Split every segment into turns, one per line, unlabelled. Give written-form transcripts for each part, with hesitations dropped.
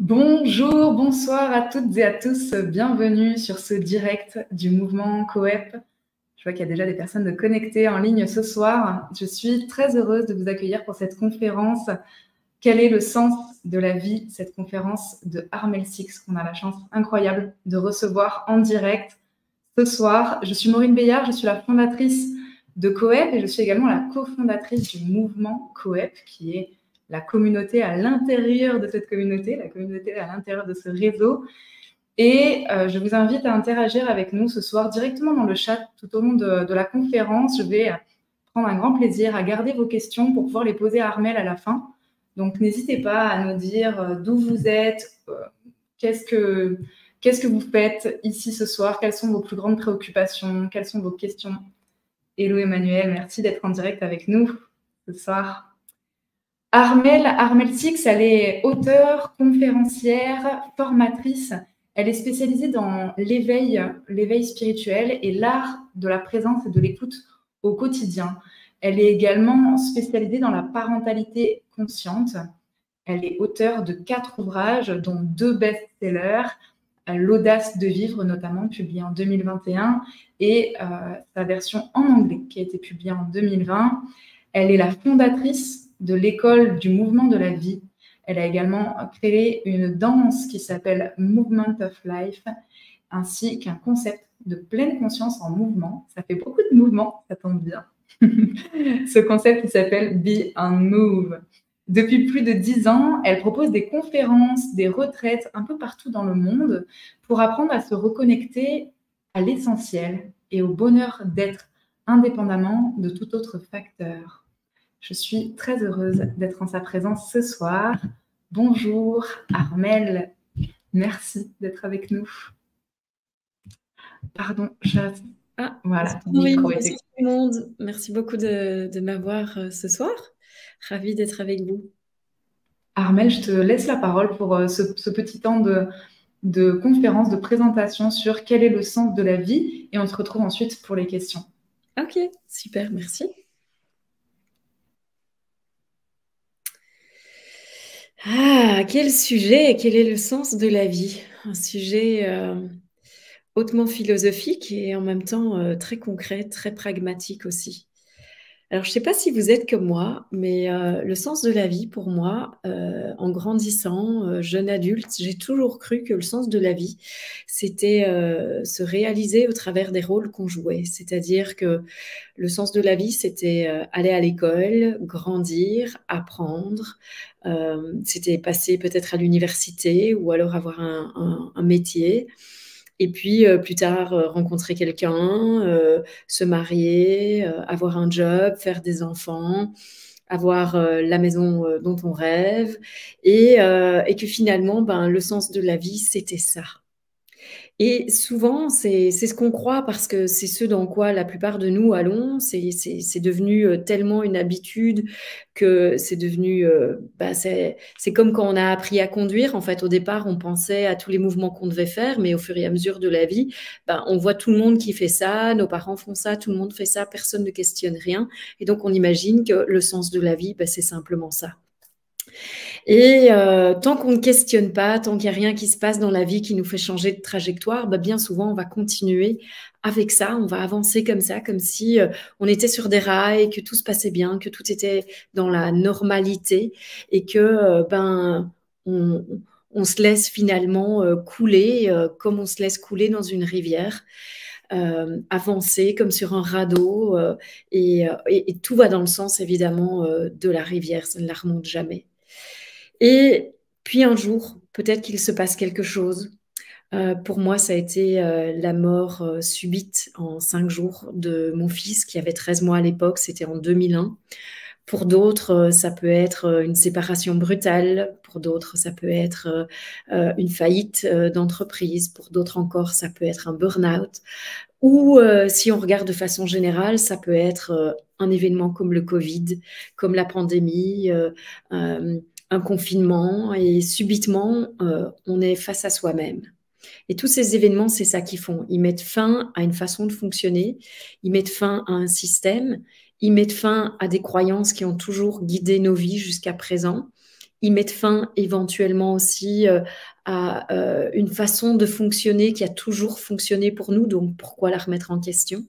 Bonjour, bonsoir à toutes et à tous. Bienvenue sur ce direct du mouvement COEP. Je vois qu'il y a déjà des personnes connectées en ligne ce soir. Je suis très heureuse de vous accueillir pour cette conférence. Quel est le sens de la vie? Cette conférence de Armelle Six qu'on a la chance incroyable de recevoir en direct ce soir. Je suis Maureen Béillard, je suis la fondatrice de COEP et je suis également la cofondatrice du mouvement COEP qui est la communauté à l'intérieur de cette communauté, la communauté à l'intérieur de ce réseau. Et je vous invite à interagir avec nous ce soir directement dans le chat tout au long de la conférence. Je vais prendre un grand plaisir à garder vos questions pour pouvoir les poser à Armelle à la fin. Donc, n'hésitez pas à nous dire d'où vous êtes, qu'est-ce que vous faites ici ce soir, quelles sont vos plus grandes préoccupations, quelles sont vos questions. Hello Emmanuel, merci d'être en direct avec nous ce soir. Armelle Six, elle est auteure, conférencière, formatrice. Elle est spécialisée dans l'éveil spirituel et l'art de la présence et de l'écoute au quotidien. Elle est également spécialisée dans la parentalité consciente. Elle est auteure de 4 ouvrages, dont 2 best-sellers, L'audace de vivre, notamment, publié en 2021, et sa version en anglais, qui a été publiée en 2020. Elle est la fondatrice de l'école du mouvement de la vie. Elle a également créé une danse qui s'appelle Movement of Life, ainsi qu'un concept de pleine conscience en mouvement. Ça fait beaucoup de mouvements, ça tombe bien. Ce concept qui s'appelle Be on Move. Depuis plus de 10 ans, elle propose des conférences, des retraites un peu partout dans le monde pour apprendre à se reconnecter à l'essentiel et au bonheur d'être indépendamment de tout autre facteur. Je suis très heureuse d'être en sa présence ce soir. Bonjour Armelle, merci d'être avec nous. Pardon,
voilà. Oui, bonsoir tout le monde. Merci beaucoup de m'avoir ce soir. Ravie d'être avec vous.
Armelle, je te laisse la parole pour ce petit temps de conférence, de présentation sur quel est le sens de la vie et on se retrouve ensuite pour les questions.
Ok, super, merci. Ah, quel sujet, quel est le sens de la vie? Un sujet hautement philosophique et en même temps très concret, très pragmatique aussi. Alors, je ne sais pas si vous êtes comme moi, mais le sens de la vie, pour moi, en grandissant, jeune adulte, j'ai toujours cru que le sens de la vie, c'était se réaliser au travers des rôles qu'on jouait. C'est-à-dire que le sens de la vie, c'était aller à l'école, grandir, apprendre. C'était passer peut-être à l'université ou alors avoir un métier. Et puis, plus tard, rencontrer quelqu'un, se marier, avoir un job, faire des enfants, avoir la maison dont on rêve. Et que finalement, le sens de la vie, c'était ça. Et souvent, c'est ce qu'on croit parce que c'est ce dans quoi la plupart de nous allons. C'est devenu tellement une habitude que c'est devenu... c'est comme quand on a appris à conduire. En fait, au départ, on pensait à tous les mouvements qu'on devait faire, mais au fur et à mesure de la vie, on voit tout le monde qui fait ça, nos parents font ça, tout le monde fait ça, personne ne questionne rien. Et donc, on imagine que le sens de la vie, c'est simplement ça. Et tant qu'on ne questionne pas, tant qu'il n'y a rien qui se passe dans la vie qui nous fait changer de trajectoire, bien souvent, on va continuer avec ça, on va avancer comme ça, comme si on était sur des rails, que tout se passait bien, que tout était dans la normalité et que on se laisse finalement couler comme on se laisse couler dans une rivière. Avancer comme sur un radeau et tout va dans le sens évidemment de la rivière, ça ne la remonte jamais. Et puis un jour, peut-être qu'il se passe quelque chose. Pour moi, ça a été la mort subite en 5 jours de mon fils qui avait 13 mois à l'époque, c'était en 2001. Pour d'autres, ça peut être une séparation brutale. Pour d'autres, ça peut être une faillite d'entreprise. Pour d'autres encore, ça peut être un burn-out. Ou si on regarde de façon générale, ça peut être un événement comme le Covid, comme la pandémie, un confinement, et subitement, on est face à soi-même. Et tous ces événements, c'est ça qu'ils font. Ils mettent fin à une façon de fonctionner, ils mettent fin à un système, ils mettent fin à des croyances qui ont toujours guidé nos vies jusqu'à présent. ils mettent fin éventuellement aussi à une façon de fonctionner qui a toujours fonctionné pour nous, donc pourquoi la remettre en question?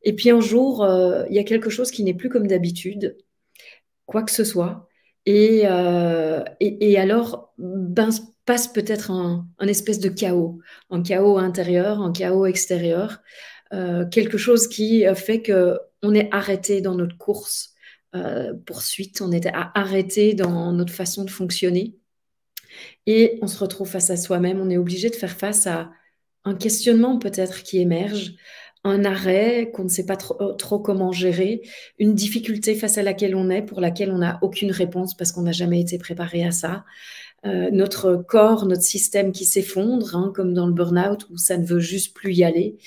Et puis un jour, il y a quelque chose qui n'est plus comme d'habitude, quoi que ce soit, et alors passe peut-être un espèce de chaos, un chaos intérieur, un chaos extérieur, quelque chose qui fait qu'on est arrêté dans notre course poursuite, on est arrêté dans notre façon de fonctionner et on se retrouve face à soi-même, on est obligé de faire face à un questionnement peut-être qui émerge, un arrêt qu'on ne sait pas trop comment gérer, une difficulté face à laquelle on est, pour laquelle on n'a aucune réponse parce qu'on n'a jamais été préparé à ça. Notre corps, notre système qui s'effondre, hein, comme dans le burn-out où ça ne veut juste plus y aller.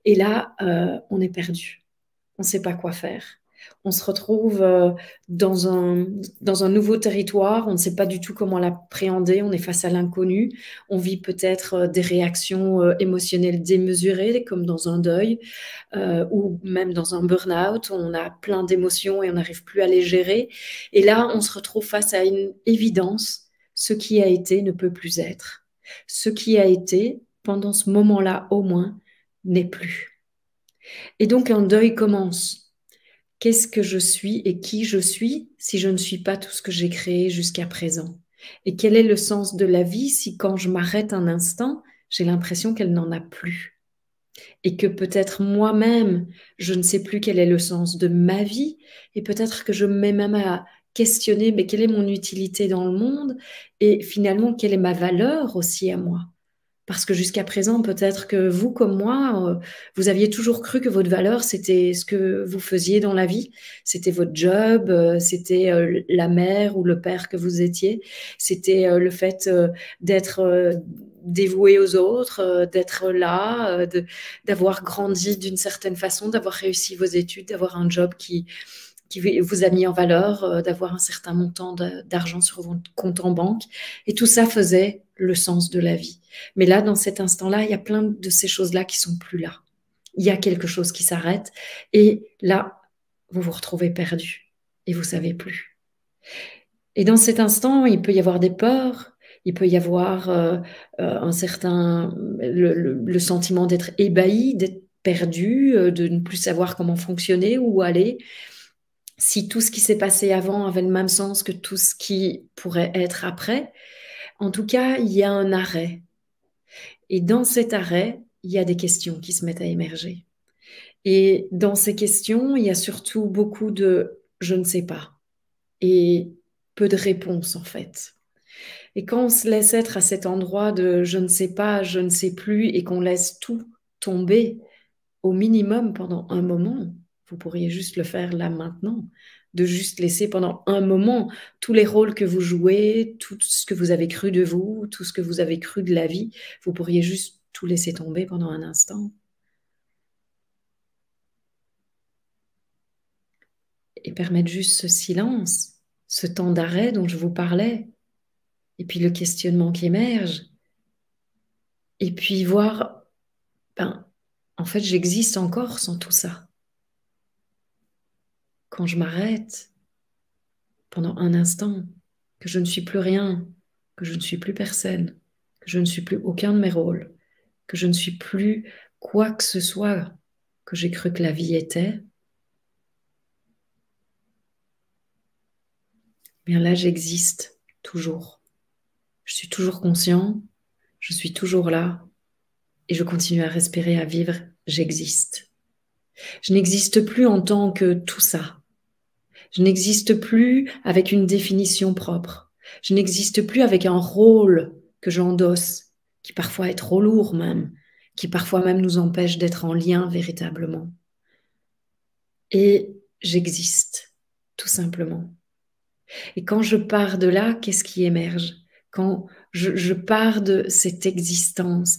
Et là, on est perdu. On ne sait pas quoi faire. On se retrouve dans un nouveau territoire, on ne sait pas du tout comment l'appréhender, on est face à l'inconnu, on vit peut-être des réactions émotionnelles démesurées, comme dans un deuil, ou même dans un burn-out, on a plein d'émotions et on n'arrive plus à les gérer. Et là, on se retrouve face à une évidence, ce qui a été ne peut plus être. Ce qui a été, pendant ce moment-là au moins, n'est plus. Et donc un deuil commence. Qu'est-ce que je suis et qui je suis si je ne suis pas tout ce que j'ai créé jusqu'à présent? Et quel est le sens de la vie si quand je m'arrête un instant, j'ai l'impression qu'elle n'en a plus? Et que peut-être moi-même, je ne sais plus quel est le sens de ma vie, et peut-être que je me mets même à questionner, mais quelle est mon utilité dans le monde, et finalement, quelle est ma valeur aussi à moi? Parce que jusqu'à présent, peut-être que vous, comme moi, vous aviez toujours cru que votre valeur, c'était ce que vous faisiez dans la vie. C'était votre job, c'était la mère ou le père que vous étiez. C'était le fait d'être dévoué aux autres, d'être là, d'avoir grandi d'une certaine façon, d'avoir réussi vos études, d'avoir un job qui vous a mis en valeur, d'avoir un certain montant d'argent sur votre compte en banque. Et tout ça faisait le sens de la vie. Mais là, dans cet instant-là, il y a plein de ces choses-là qui sont plus là. Il y a quelque chose qui s'arrête. Et là, vous vous retrouvez perdu. Et vous savez plus. Et dans cet instant, il peut y avoir des peurs. Il peut y avoir un certain... le sentiment d'être ébahi, d'être perdu, de ne plus savoir comment fonctionner, où aller. Si tout ce qui s'est passé avant avait le même sens que tout ce qui pourrait être après, en tout cas, il y a un arrêt. Et dans cet arrêt, il y a des questions qui se mettent à émerger. Et dans ces questions, il y a surtout beaucoup de je ne sais pas et peu de réponses en fait. Et quand on se laisse être à cet endroit de je ne sais pas, je ne sais plus et qu'on laisse tout tomber au minimum pendant un moment, vous pourriez juste le faire là maintenant, de juste laisser pendant un moment tous les rôles que vous jouez, tout ce que vous avez cru de vous, tout ce que vous avez cru de la vie, vous pourriez juste tout laisser tomber pendant un instant. Et permettre juste ce silence, ce temps d'arrêt dont je vous parlais, et puis le questionnement qui émerge, et puis voir, en fait, j'existe encore sans tout ça. Quand je m'arrête pendant un instant, que je ne suis plus rien, que je ne suis plus personne, que je ne suis plus aucun de mes rôles, que je ne suis plus quoi que ce soit que j'ai cru que la vie était, bien là, j'existe toujours. Je suis toujours conscient, je suis toujours là et je continue à respirer, à vivre, j'existe. Je n'existe plus en tant que tout ça. Je n'existe plus avec une définition propre. Je n'existe plus avec un rôle que j'endosse, qui parfois est trop lourd même, qui parfois même nous empêche d'être en lien véritablement. Et j'existe, tout simplement. Et quand je pars de là, qu'est-ce qui émerge? Quand je pars de cette existence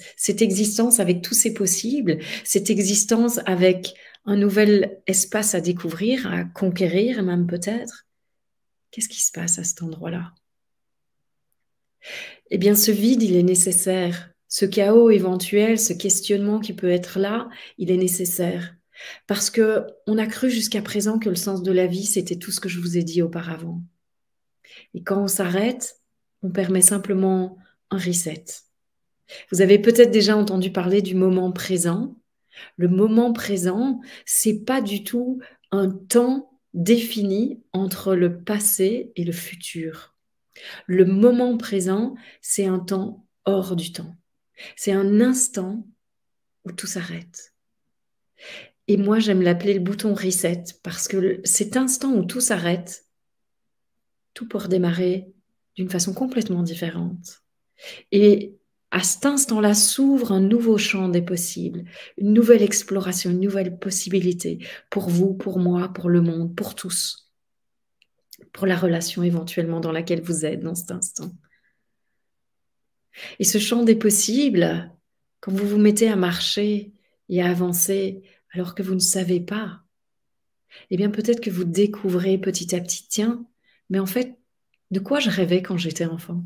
avec tous ses possibles, cette existence avec un nouvel espace à découvrir, à conquérir même peut-être, qu'est-ce qui se passe à cet endroit-là? Eh bien, ce vide, il est nécessaire. Ce chaos éventuel, ce questionnement qui peut être là, il est nécessaire. Parce que on a cru jusqu'à présent que le sens de la vie, c'était tout ce que je vous ai dit auparavant. Et quand on s'arrête, on permet simplement un reset. Vous avez peut-être déjà entendu parler du moment présent. Le moment présent, c'est pas du tout un temps défini entre le passé et le futur. Le moment présent, c'est un temps hors du temps. C'est un instant où tout s'arrête. Et moi, j'aime l'appeler le bouton reset parce que cet instant où tout s'arrête, tout peut redémarrer d'une façon complètement différente. Et à cet instant-là s'ouvre un nouveau champ des possibles, une nouvelle exploration, une nouvelle possibilité pour vous, pour moi, pour le monde, pour tous, pour la relation éventuellement dans laquelle vous êtes dans cet instant. Et ce champ des possibles, quand vous vous mettez à marcher et à avancer alors que vous ne savez pas, eh bien peut-être que vous découvrez petit à petit, tiens, mais en fait, de quoi je rêvais quand j'étais enfant?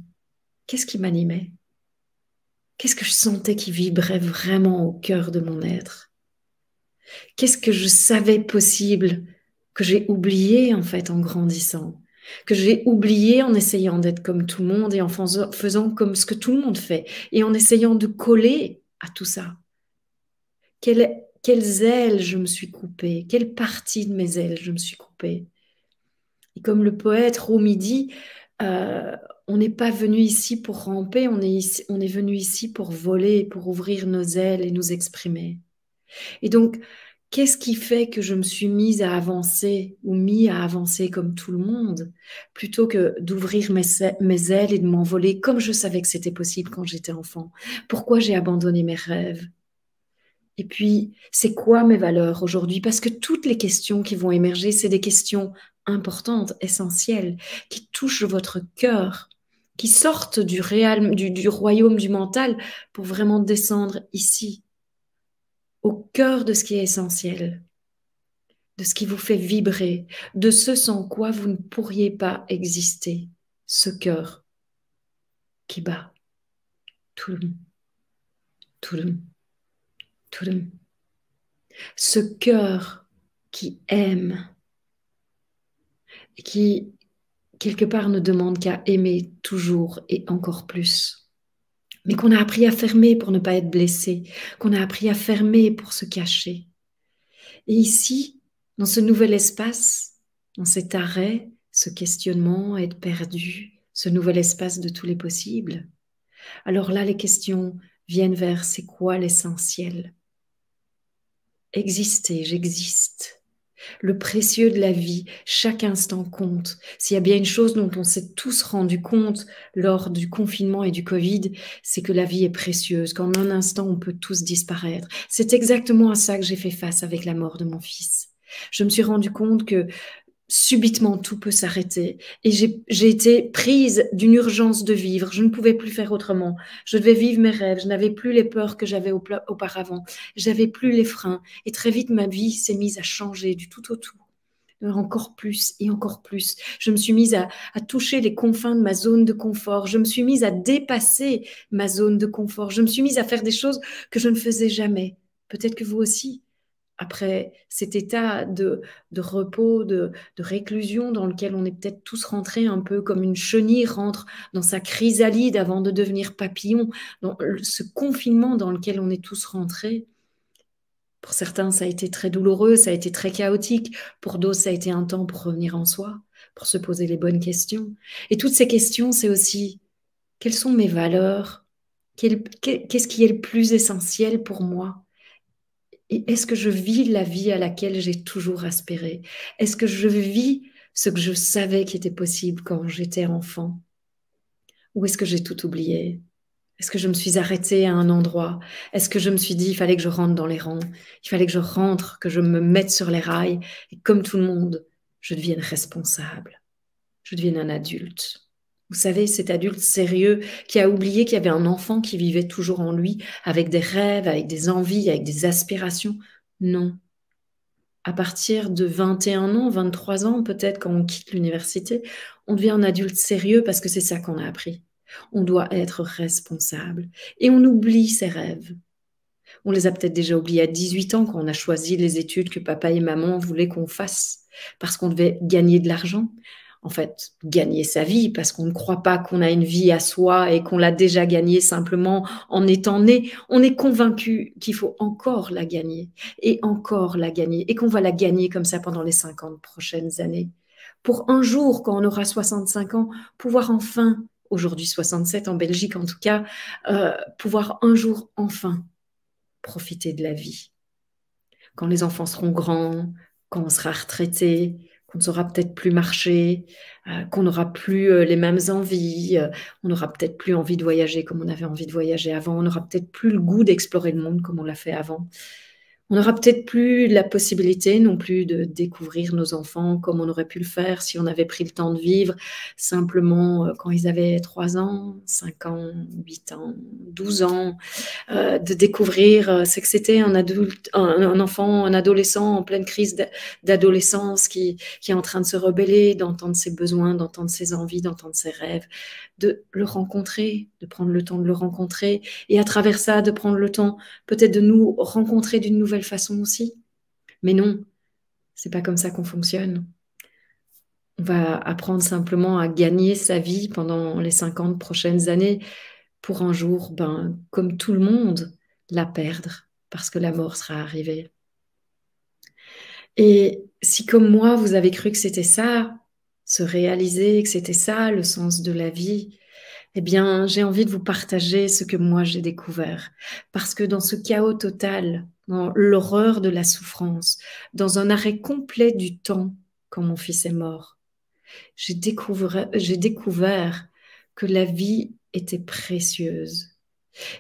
Qu'est-ce qui m'animait? Qu'est-ce que je sentais qui vibrait vraiment au cœur de mon être? Qu'est-ce que je savais possible que j'ai oublié en fait en grandissant? Que j'ai oublié en essayant d'être comme tout le monde et en faisant comme ce que tout le monde fait et en essayant de coller à tout ça. Quelles ailes je me suis coupée? Quelle partie de mes ailes je me suis coupée? Et comme le poète Rumi dit, on n'est pas venu ici pour ramper, on est venu ici pour voler, pour ouvrir nos ailes et nous exprimer. Et donc, qu'est-ce qui fait que je me suis mise à avancer ou mis à avancer comme tout le monde, plutôt que d'ouvrir mes ailes et de m'envoler comme je savais que c'était possible quand j'étais enfant? Pourquoi j'ai abandonné mes rêves? Et puis, c'est quoi mes valeurs aujourd'hui? Parce que toutes les questions qui vont émerger, c'est des questions importantes, essentielles, qui touchent votre cœur, qui sortent du royaume du mental pour vraiment descendre ici, au cœur de ce qui est essentiel, de ce qui vous fait vibrer, de ce sans quoi vous ne pourriez pas exister, ce cœur qui bat. Touloum, touloum, touloum. Ce cœur qui aime et qui, quelque part, ne demande qu'à aimer toujours et encore plus. Mais qu'on a appris à fermer pour ne pas être blessé, qu'on a appris à fermer pour se cacher. Et ici, dans ce nouvel espace, dans cet arrêt, ce questionnement, être perdu, ce nouvel espace de tous les possibles, alors là, les questions viennent vers c'est quoi l'essentiel? Exister, j'existe. Le précieux de la vie, chaque instant compte. S'il y a bien une chose dont on s'est tous rendu compte lors du confinement et du Covid, c'est que la vie est précieuse, qu'en un instant, on peut tous disparaître. C'est exactement à ça que j'ai fait face avec la mort de mon fils. Je me suis rendu compte que subitement, tout peut s'arrêter. Et j'ai été prise d'une urgence de vivre. Je ne pouvais plus faire autrement. Je devais vivre mes rêves. Je n'avais plus les peurs que j'avais auparavant. J'avais plus les freins. Et très vite, ma vie s'est mise à changer du tout au tout. Encore plus et encore plus. Je me suis mise à toucher les confins de ma zone de confort. Je me suis mise à dépasser ma zone de confort. Je me suis mise à faire des choses que je ne faisais jamais. Peut-être que vous aussi. Après cet état de repos, de réclusion dans lequel on est peut-être tous rentrés un peu comme une chenille rentre dans sa chrysalide avant de devenir papillon, dans ce confinement dans lequel on est tous rentrés. Pour certains, ça a été très douloureux, ça a été très chaotique. Pour d'autres, ça a été un temps pour revenir en soi, pour se poser les bonnes questions. Et toutes ces questions, c'est aussi, quelles sont mes valeurs? Qu'est-ce qui est le plus essentiel pour moi? Et est-ce que je vis la vie à laquelle j'ai toujours aspiré? Est-ce que je vis ce que je savais qui était possible quand j'étais enfant? Ou est-ce que j'ai tout oublié? Est-ce que je me suis arrêtée à un endroit? Est-ce que je me suis dit, il fallait que je rentre dans les rangs, il fallait que je rentre, que je me mette sur les rails, et comme tout le monde, je devienne responsable, je devienne un adulte. Vous savez, cet adulte sérieux qui a oublié qu'il y avait un enfant qui vivait toujours en lui, avec des rêves, avec des envies, avec des aspirations. Non. À partir de 21 ans, 23 ans, peut-être quand on quitte l'université, on devient un adulte sérieux parce que c'est ça qu'on a appris. On doit être responsable. Et on oublie ses rêves. On les a peut-être déjà oubliés à 18 ans quand on a choisi les études que papa et maman voulaient qu'on fasse parce qu'on devait gagner de l'argent. en fait, gagner sa vie parce qu'on ne croit pas qu'on a une vie à soi et qu'on l'a déjà gagnée simplement en étant né. On est convaincu qu'il faut encore la gagner et encore la gagner et qu'on va la gagner comme ça pendant les 50 prochaines années. Pour un jour, quand on aura 65 ans, pouvoir enfin, aujourd'hui 67 en Belgique en tout cas, pouvoir un jour enfin profiter de la vie. Quand les enfants seront grands, quand on sera retraité, qu'on ne saura peut-être plus marcher, qu'on n'aura plus les mêmes envies, on n'aura peut-être plus envie de voyager comme on avait envie de voyager avant, on n'aura peut-être plus le goût d'explorer le monde comme on l'a fait avant. On n'aura peut-être plus la possibilité non plus de découvrir nos enfants comme on aurait pu le faire si on avait pris le temps de vivre simplement quand ils avaient 3 ans, 5 ans, 8 ans, 12 ans, de découvrir ce que c'était un adulte, un enfant, un adolescent en pleine crise d'adolescence qui est en train de se rebeller, d'entendre ses besoins, d'entendre ses envies, d'entendre ses rêves, de le rencontrer, de prendre le temps de le rencontrer et à travers ça, de prendre le temps peut-être de nous rencontrer d'une nouvelle façon aussi. Mais non, c'est pas comme ça qu'on fonctionne. On va apprendre simplement à gagner sa vie pendant les 50 prochaines années pour un jour, comme tout le monde, la perdre parce que la mort sera arrivée. Et si comme moi, vous avez cru que c'était ça, se réaliser, que c'était ça le sens de la vie, eh bien, j'ai envie de vous partager ce que moi j'ai découvert. Parce que dans ce chaos total, dans l'horreur de la souffrance, dans un arrêt complet du temps quand mon fils est mort, j'ai découvert que la vie était précieuse.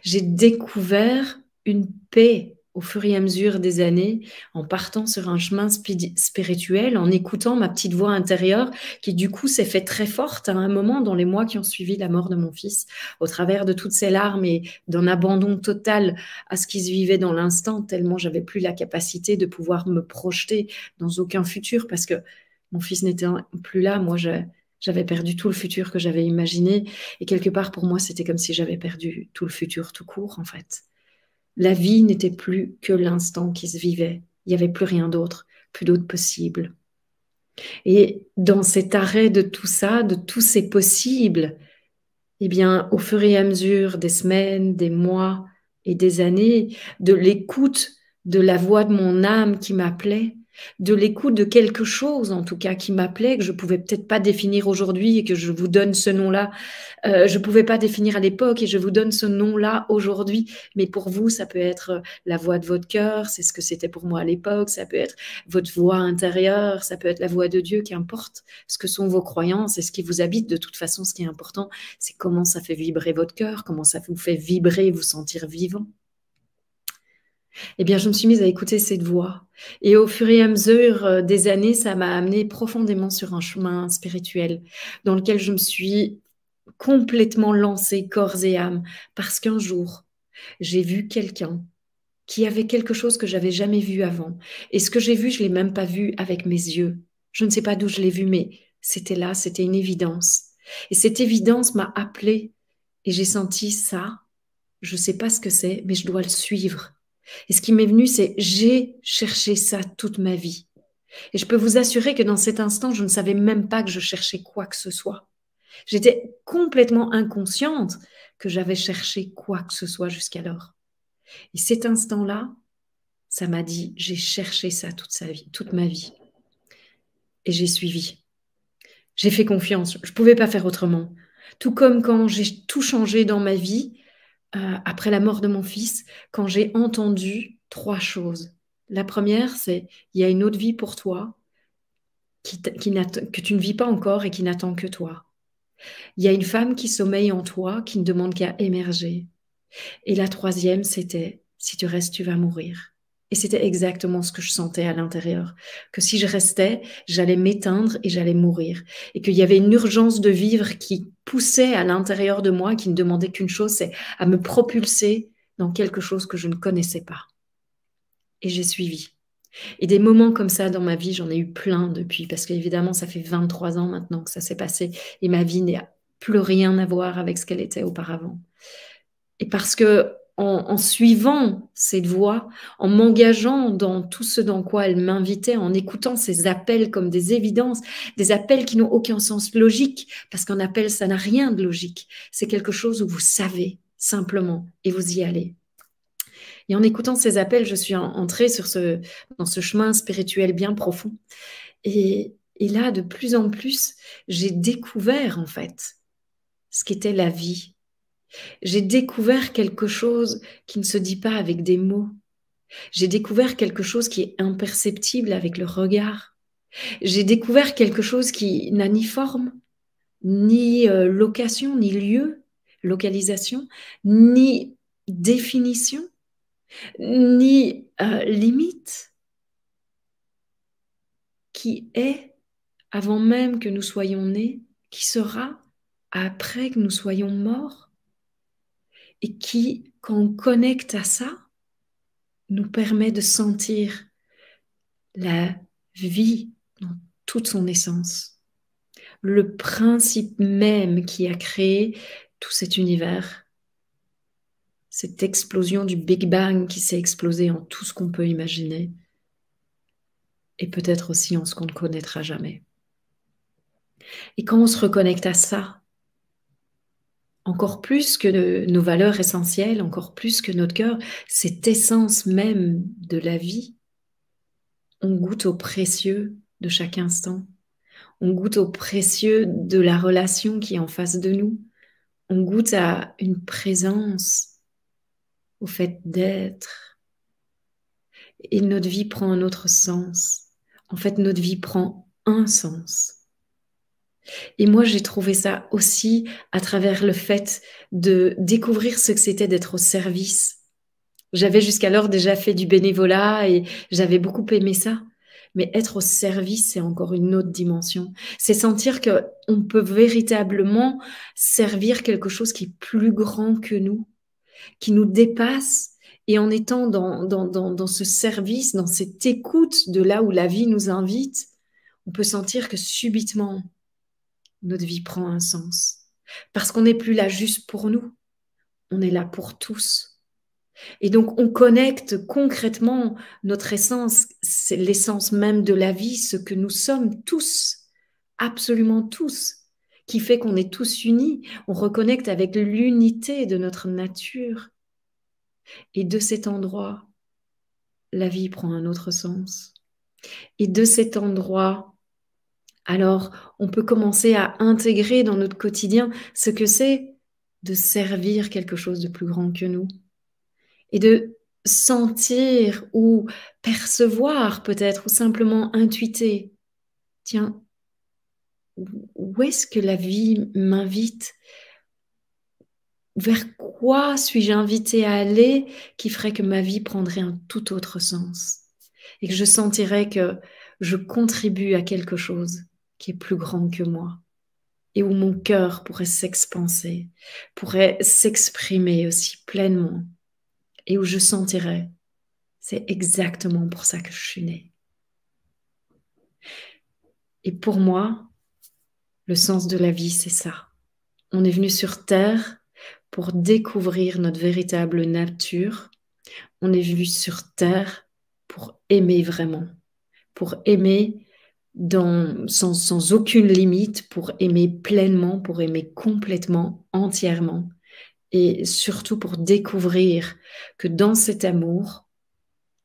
J'ai découvert une paix au fur et à mesure des années, en partant sur un chemin spirituel, en écoutant ma petite voix intérieure, qui du coup s'est fait très forte à un moment dans les mois qui ont suivi la mort de mon fils, au travers de toutes ces larmes et d'un abandon total à ce qui se vivait dans l'instant, tellement j'avais plus la capacité de pouvoir me projeter dans aucun futur, parce que mon fils n'était plus là, moi j'avais perdu tout le futur que j'avais imaginé, et quelque part pour moi c'était comme si j'avais perdu tout le futur tout court en fait. La vie n'était plus que l'instant qui se vivait. Il n'y avait plus rien d'autre, plus d'autre possible. Et dans cet arrêt de tout ça, de tous ces possibles, eh bien, au fur et à mesure des semaines, des mois et des années, de l'écoute de la voix de mon âme qui m'appelait, de l'écoute de quelque chose en tout cas qui m'appelait, que je pouvais peut-être pas définir aujourd'hui et que je vous donne ce nom-là. Je pouvais pas définir à l'époque et je vous donne ce nom-là aujourd'hui. Mais pour vous, ça peut être la voix de votre cœur, c'est ce que c'était pour moi à l'époque. Ça peut être votre voix intérieure, ça peut être la voix de Dieu, qu'importe ce que sont vos croyances et ce qui vous habite. De toute façon, ce qui est important, c'est comment ça fait vibrer votre cœur, comment ça vous fait vibrer, vous sentir vivant. Eh bien, je me suis mise à écouter cette voix. Et au fur et à mesure des années, ça m'a amenée profondément sur un chemin spirituel dans lequel je me suis complètement lancée corps et âme parce qu'un jour, j'ai vu quelqu'un qui avait quelque chose que j'avais jamais vu avant. Et ce que j'ai vu, je l'ai même pas vu avec mes yeux. Je ne sais pas d'où je l'ai vu, mais c'était là, c'était une évidence. Et cette évidence m'a appelée et j'ai senti ça. Je sais pas ce que c'est, mais je dois le suivre. Et ce qui m'est venu, c'est j'ai cherché ça toute ma vie. Et je peux vous assurer que dans cet instant, je ne savais même pas que je cherchais quoi que ce soit. J'étais complètement inconsciente que j'avais cherché quoi que ce soit jusqu'alors. Et cet instant-là, ça m'a dit, j'ai cherché ça toute ma vie. Et j'ai suivi. J'ai fait confiance. Je ne pouvais pas faire autrement. Tout comme quand j'ai tout changé dans ma vie, après la mort de mon fils, quand j'ai entendu 3 choses. La première, c'est il y a une autre vie pour toi que tu ne vis pas encore et qui n'attend que toi. Il y a une femme qui sommeille en toi, qui ne demande qu'à émerger. Et la troisième, c'était si tu restes, tu vas mourir. Et c'était exactement ce que je sentais à l'intérieur, que si je restais, j'allais m'éteindre et j'allais mourir. Et qu'il y avait une urgence de vivre qui poussait à l'intérieur de moi, qui ne demandait qu'une chose, c'est à me propulser dans quelque chose que je ne connaissais pas. Et j'ai suivi. Et des moments comme ça dans ma vie, j'en ai eu plein depuis, parce qu'évidemment, ça fait 23 ans maintenant que ça s'est passé, et ma vie n'a plus rien à voir avec ce qu'elle était auparavant. Et parce que en suivant cette voie, en m'engageant dans tout ce dans quoi elle m'invitait, en écoutant ces appels comme des évidences, des appels qui n'ont aucun sens logique, parce qu'un appel, ça n'a rien de logique. C'est quelque chose où vous savez simplement et vous y allez. Et en écoutant ces appels, je suis entrée dans ce chemin spirituel bien profond. Et là, de plus en plus, j'ai découvert en fait ce qu'était la vie. J'ai découvert quelque chose qui ne se dit pas avec des mots. J'ai découvert quelque chose qui est imperceptible avec le regard. J'ai découvert quelque chose qui n'a ni forme, ni location, ni lieu, localisation, ni définition, ni limite, qui est avant même que nous soyons nés, qui sera après que nous soyons morts, et qui, quand on connecte à ça, nous permet de sentir la vie dans toute son essence, le principe même qui a créé tout cet univers, cette explosion du Big Bang qui s'est explosé en tout ce qu'on peut imaginer, et peut-être aussi en ce qu'on ne connaîtra jamais. Et quand on se reconnecte à ça, encore plus que nos valeurs essentielles, encore plus que notre cœur, cette essence même de la vie, on goûte au précieux de chaque instant. On goûte au précieux de la relation qui est en face de nous. On goûte à une présence, au fait d'être. Et notre vie prend un autre sens. En fait, notre vie prend un sens. Et moi, j'ai trouvé ça aussi à travers le fait de découvrir ce que c'était d'être au service. J'avais jusqu'alors déjà fait du bénévolat et j'avais beaucoup aimé ça. Mais être au service, c'est encore une autre dimension. C'est sentir qu'on peut véritablement servir quelque chose qui est plus grand que nous, qui nous dépasse. Et en étant dans ce service, dans cette écoute de là où la vie nous invite, on peut sentir que subitement, notre vie prend un sens. Parce qu'on n'est plus là juste pour nous, on est là pour tous. Et donc, on connecte concrètement notre essence, c'est l'essence même de la vie, ce que nous sommes tous, absolument tous, qui fait qu'on est tous unis. On reconnecte avec l'unité de notre nature. Et de cet endroit, la vie prend un autre sens. Et de cet endroit, alors, on peut commencer à intégrer dans notre quotidien ce que c'est de servir quelque chose de plus grand que nous et de sentir ou percevoir peut-être ou simplement intuiter. Tiens, où est-ce que la vie m'invite? Vers quoi suis-je invitée à aller qui ferait que ma vie prendrait un tout autre sens et que je sentirais que je contribue à quelque chose qui est plus grand que moi et où mon cœur pourrait s'expanser, pourrait s'exprimer aussi pleinement et où je sentirais, c'est exactement pour ça que je suis née. Et pour moi, le sens de la vie, c'est ça. On est venu sur Terre pour découvrir notre véritable nature. On est venu sur Terre pour aimer vraiment, pour aimer sans aucune limite, pour aimer pleinement, pour aimer complètement, entièrement. Et surtout pour découvrir que dans cet amour,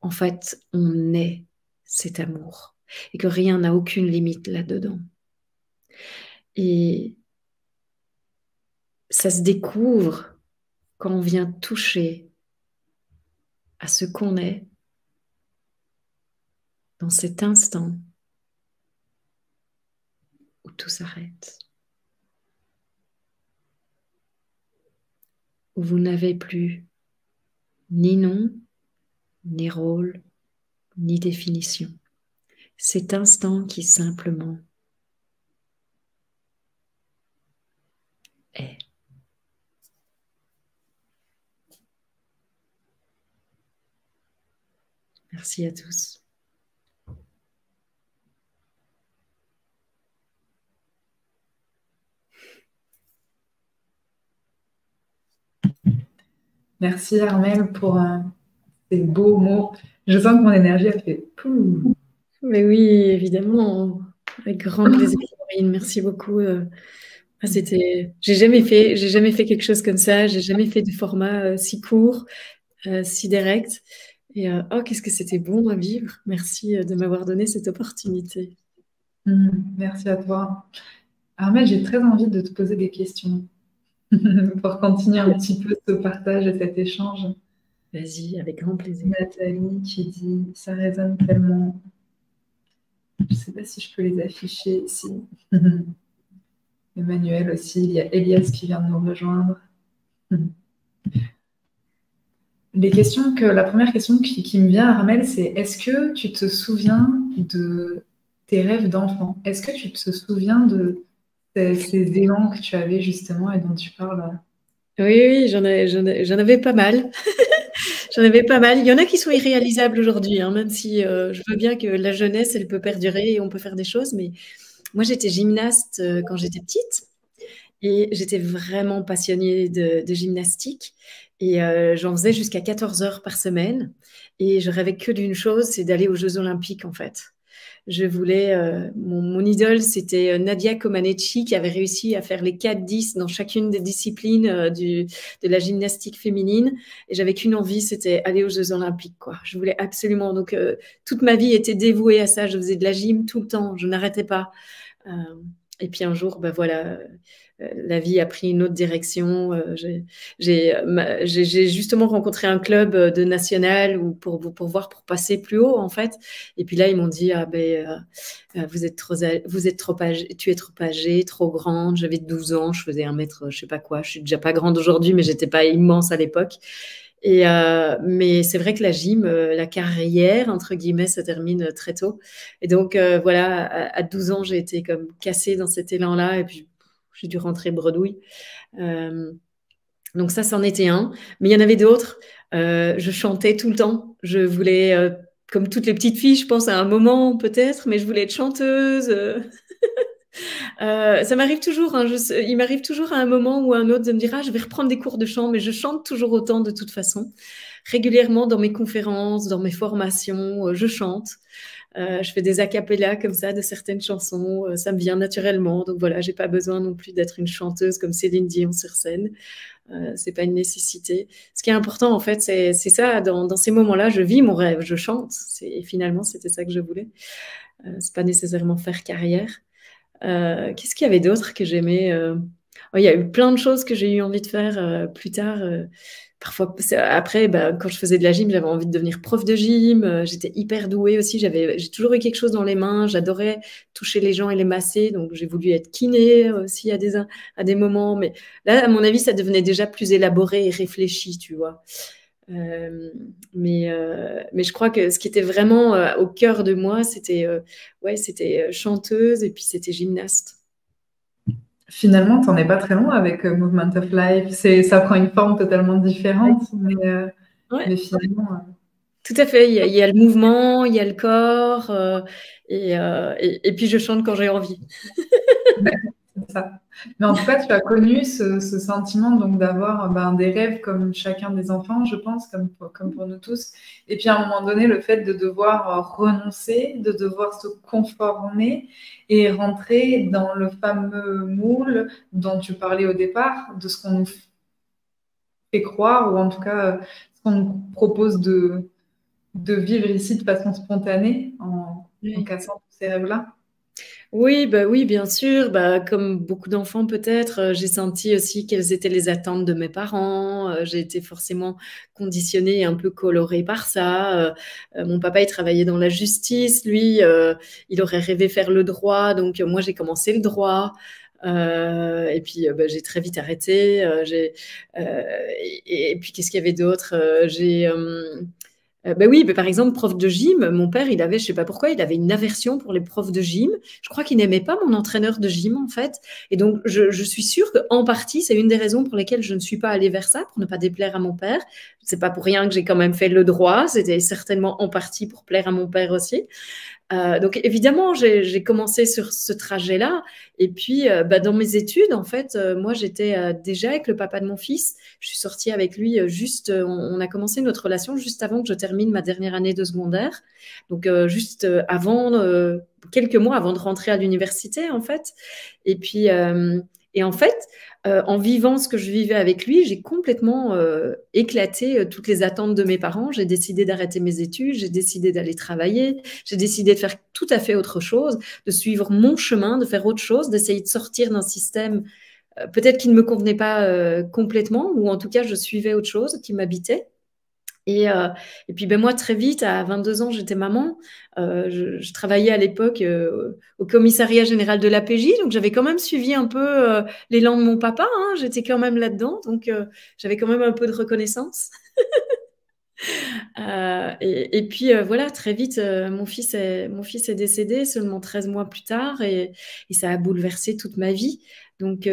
en fait, on est cet amour et que rien n'a aucune limite là-dedans. Et ça se découvre quand on vient toucher à ce qu'on est dans cet instant où tout s'arrête, où vous n'avez plus ni nom, ni rôle, ni définition. Cet instant qui simplement est. Merci à tous.
Merci Armel pour ces beaux mots. Je sens que mon énergie a fait pouh.
Mais oui, évidemment, avec grand plaisir, Corinne. Merci beaucoup. J'ai jamais fait quelque chose comme ça. J'ai jamais fait de format si court, si direct. Et oh, qu'est-ce que c'était bon à vivre. Merci de m'avoir donné cette opportunité.
Merci à toi. Armel, j'ai très envie de te poser des questions pour continuer un petit peu ce partage et cet échange.
Vas-y, avec grand plaisir.
Nathalie qui dit, ça résonne tellement. Je ne sais pas si je peux les afficher ici. Emmanuel aussi, il y a Elias qui vient de nous rejoindre. La première question qui me vient, Armel, c'est est-ce que tu te souviens de tes rêves d'enfant? Est-ce que tu te souviens de ces élans que tu avais justement et dont tu parles?
Oui, j'en avais pas mal. J'en avais pas mal. Il y en a qui sont irréalisables aujourd'hui, hein, même si je veux bien que la jeunesse, elle peut perdurer et on peut faire des choses. Mais moi, j'étais gymnaste quand j'étais petite et j'étais vraiment passionnée de gymnastique. Et j'en faisais jusqu'à 14 heures par semaine. Et je rêvais que d'une chose, c'est d'aller aux Jeux Olympiques, en fait. Je voulais, mon idole, c'était Nadia Comaneci qui avait réussi à faire les 4-10 dans chacune des disciplines de la gymnastique féminine. Et j'avais qu'une envie, c'était aller aux Jeux Olympiques, quoi. Je voulais absolument. Donc, toute ma vie était dévouée à ça. Je faisais de la gym tout le temps. Je n'arrêtais pas. Et puis un jour, ben voilà, la vie a pris une autre direction. J'ai justement rencontré un club de national pour voir, pour passer plus haut, en fait. Et puis là, ils m'ont dit, ah ben, vous êtes trop âgé, tu es trop âgée, trop grande. J'avais 12 ans, je faisais 1 mètre, je sais pas quoi. Je suis déjà pas grande aujourd'hui, mais j'étais pas immense à l'époque. Mais c'est vrai que la gym, la carrière, entre guillemets, se termine très tôt. Et donc, voilà, à 12 ans, j'ai été comme cassée dans cet élan-là et puis j'ai dû rentrer bredouille. Donc ça, c'en était un. Mais il y en avait d'autres. Je chantais tout le temps. Je voulais, comme toutes les petites filles, je pense à un moment peut-être, mais je voulais être chanteuse. Ça m'arrive toujours, hein, il m'arrive toujours à un moment ou à un autre de me dire, ah, je vais reprendre des cours de chant, mais je chante toujours autant de toute façon. Régulièrement dans mes conférences, dans mes formations, je chante. Je fais des a cappella comme ça de certaines chansons, ça me vient naturellement. Donc voilà, j'ai pas besoin non plus d'être une chanteuse comme Céline Dion sur scène. C'est pas une nécessité. Ce qui est important en fait, c'est ça. Dans ces moments-là, je vis mon rêve, je chante. Et finalement, c'était ça que je voulais. C'est pas nécessairement faire carrière. Qu'est-ce qu'il y avait d'autre que j'aimais oh, il y a eu plein de choses que j'ai eu envie de faire plus tard. Parfois, après, bah, quand je faisais de la gym, j'avais envie de devenir prof de gym. J'étais hyper douée aussi. J'ai toujours eu quelque chose dans les mains. J'adorais toucher les gens et les masser. Donc, j'ai voulu être kiné aussi à des moments. Mais là, à mon avis, ça devenait déjà plus élaboré et réfléchi, tu vois. Mais je crois que ce qui était vraiment au cœur de moi, c'était chanteuse et puis c'était gymnaste.
Finalement, tu n'en es pas très loin avec Movement of Life. Ça prend une forme totalement différente, mais finalement.
Tout à fait. Il y a le mouvement, il y a le corps, et puis je chante quand j'ai envie.
C'est ça. Mais en tout cas, tu as connu ce sentiment donc d'avoir des rêves comme chacun des enfants, je pense, comme pour nous tous. Et puis à un moment donné, le fait de devoir renoncer, de devoir se conformer et rentrer dans le fameux moule dont tu parlais au départ, de ce qu'on nous fait croire, ou en tout cas ce qu'on nous propose de vivre ici de façon spontanée en cassant tous ces rêves-là.
Oui, bah oui, bien sûr. Bah, comme beaucoup d'enfants peut-être, j'ai senti aussi quelles étaient les attentes de mes parents. J'ai été forcément conditionnée et un peu colorée par ça. Mon papa, il travaillait dans la justice. Lui, il aurait rêvé faire le droit. Donc, moi, j'ai commencé le droit. Et puis, bah, j'ai très vite arrêté. Et puis, qu'est-ce qu'il y avait d'autre? Ben oui, mais par exemple, prof de gym, mon père, il avait, je sais pas pourquoi, il avait une aversion pour les profs de gym. Je crois qu'il n'aimait pas mon entraîneur de gym, en fait. Et donc, je suis sûre qu'en partie, c'est une des raisons pour lesquelles je ne suis pas allée vers ça, pour ne pas déplaire à mon père. C'est pas pour rien que j'ai quand même fait le droit. C'était certainement en partie pour plaire à mon père aussi. Donc évidemment, j'ai commencé sur ce trajet-là. Et puis, dans mes études, en fait, moi, j'étais déjà avec le papa de mon fils. Je suis sortie avec lui juste, on a commencé notre relation juste avant que je termine ma dernière année de secondaire. Donc juste avant, quelques mois avant de rentrer à l'université, en fait. Et puis, et en fait, en vivant ce que je vivais avec lui, j'ai complètement éclaté toutes les attentes de mes parents. J'ai décidé d'arrêter mes études, j'ai décidé d'aller travailler, j'ai décidé de faire tout à fait autre chose, de suivre mon chemin, de faire autre chose, d'essayer de sortir d'un système peut-être qui ne me convenait pas complètement, ou en tout cas, je suivais autre chose qui m'habitait. Et puis moi, très vite, à 22 ans, j'étais maman. Je travaillais à l'époque au commissariat général de l'APJ, donc j'avais quand même suivi un peu l'élan de mon papa. Hein, j'étais quand même là-dedans, donc j'avais quand même un peu de reconnaissance. Et puis voilà, très vite, mon fils est décédé seulement 13 mois plus tard, et ça a bouleversé toute ma vie. Donc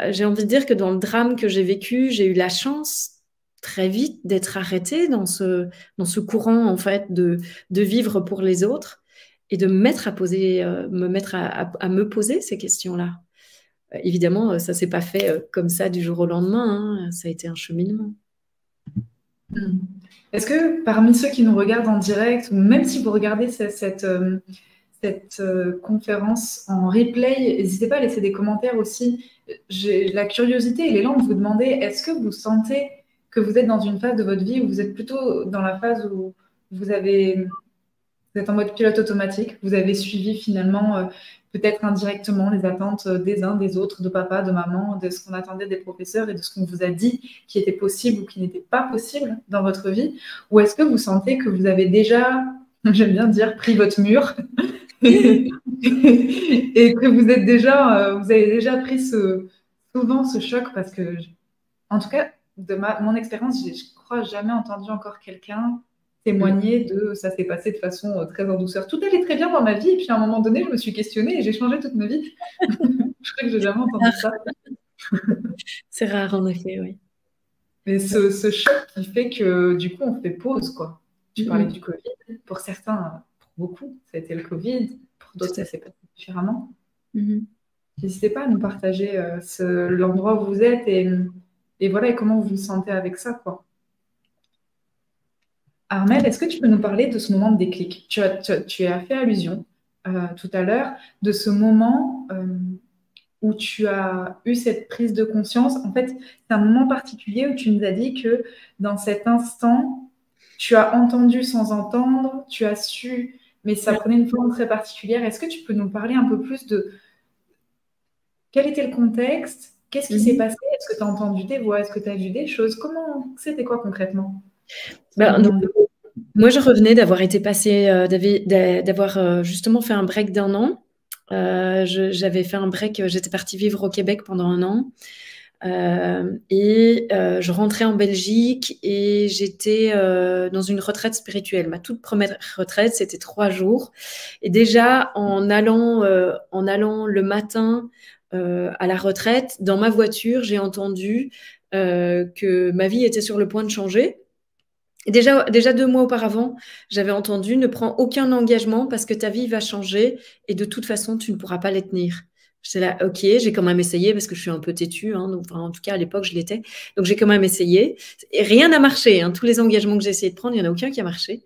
j'ai envie de dire que dans le drame que j'ai vécu, j'ai eu la chance très vite d'être arrêtée dans ce courant en fait de vivre pour les autres et de me mettre à me poser ces questions-là. Évidemment, ça s'est pas fait comme ça du jour au lendemain, hein, ça a été un cheminement.
Est-ce que parmi ceux qui nous regardent en direct, ou même si vous regardez cette conférence en replay, n'hésitez pas à laisser des commentaires aussi. J'ai la curiosité et l'élan de vous demander, est-ce que vous sentez que vous êtes dans une phase de votre vie où vous êtes plutôt dans la phase où vous êtes en mode pilote automatique, vous avez suivi finalement peut-être indirectement les attentes des uns, des autres, de papa, de maman, de ce qu'on attendait des professeurs et de ce qu'on vous a dit qui était possible ou qui n'était pas possible dans votre vie? Ou est-ce que vous sentez que vous avez déjà, j'aime bien dire, pris votre mur et que vous êtes déjà, vous avez déjà pris souvent ce choc? Parce que, en tout cas, de mon expérience, je crois jamais entendu encore quelqu'un témoigner de ça s'est passé de façon très en douceur. Tout allait très bien dans ma vie, et puis à un moment donné, je me suis questionnée et j'ai changé toute ma vie. Je crois que j'ai jamais entendu ça.
C'est rare, en effet, oui.
Mais ce choc qui fait que du coup, on fait pause, quoi. Tu parlais du Covid. Pour certains, pour beaucoup, ça a été le Covid. Pour d'autres, ça s'est passé différemment. N'hésitez pas à nous partager l'endroit où vous êtes et voilà, et comment vous vous sentez avec ça, quoi. Armelle, est-ce que tu peux nous parler de ce moment de déclic? Tu as fait allusion tout à l'heure de ce moment où tu as eu cette prise de conscience. En fait, c'est un moment particulier où tu nous as dit que dans cet instant, tu as entendu sans entendre, tu as su, mais ça prenait une forme très particulière. Est-ce que tu peux nous parler un peu plus de quel était le contexte? Qu'est-ce qui s'est passé? Est-ce que tu as entendu des voix? Est-ce que tu as vu des choses? C'était quoi concrètement?
Moi, je revenais d'avoir été passée, d'avoir justement fait un break d'1 an. J'avais fait un break, j'étais partie vivre au Québec pendant 1 an. Je rentrais en Belgique et j'étais dans une retraite spirituelle. Ma toute première retraite, c'était 3 jours. Et déjà, en allant le matin à la retraite, dans ma voiture, j'ai entendu que ma vie était sur le point de changer. Et déjà 2 mois auparavant, j'avais entendu: ne prends aucun engagement parce que ta vie va changer et de toute façon, tu ne pourras pas les tenir. J'étais là, ok, j'ai quand même essayé parce que je suis un peu têtue, hein, donc, en tout cas à l'époque je l'étais. Donc j'ai quand même essayé. Et rien n'a marché. Hein. Tous les engagements que j'ai essayé de prendre, il n'y en a aucun qui a marché.